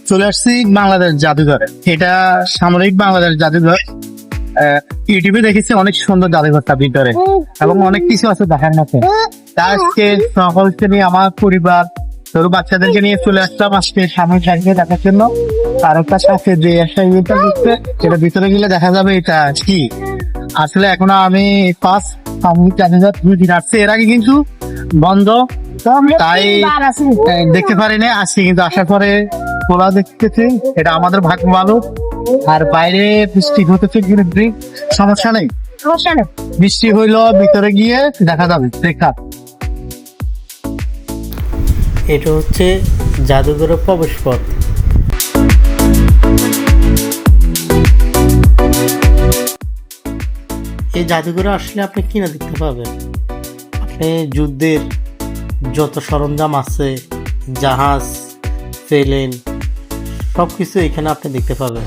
চলে আসছি বাংলাদেশ জাদুঘরে। এটা সামরিক বাংলাদেশ জাদুঘর। ইউটিউবে দেখেছি অনেক সুন্দর জাদুঘরটা ভিতরে এবং অনেক কিছু আছে দেখার মতো। তাই আজকে সকলকে নিয়ে আমার পরিবার ছোট বাচ্চাদেরকে নিয়ে চলে আসলাম আজকে সামরিক জাদুঘর দেখার জন্য। আর একটা সাথে যে একটা ইয়েটা দিচ্ছে সেটা ভিতরে গেলে দেখা যাবে এটা কি। আসলে এখনো আমি ফার্স্ট সামরিক জাদুঘর 2 দিন আসছে, এর আগে কিন্তু বন্ধ, তাই দেখতে পারিনি। আসছি কিন্তু আসার পরে খোলা দেখতেছি, এটা আমাদের ভাগ্য ভালো। আর বাইরে বৃষ্টি হতেছে কিন্তু সমস্যা নেই, বৃষ্টি হইলো ভিতরে গিয়ে দেখা যাবে। দেখা এটা হচ্ছে জাদুঘরের প্রবেশ পথ। এই জাদুঘরে আসলে আপনি কিনা দেখতে পাবেন, আপনি যুদ্ধের যত সরঞ্জাম আছে, জাহাজ, প্লেন, সব কিছু এখানে আপনি দেখতে পাবেন।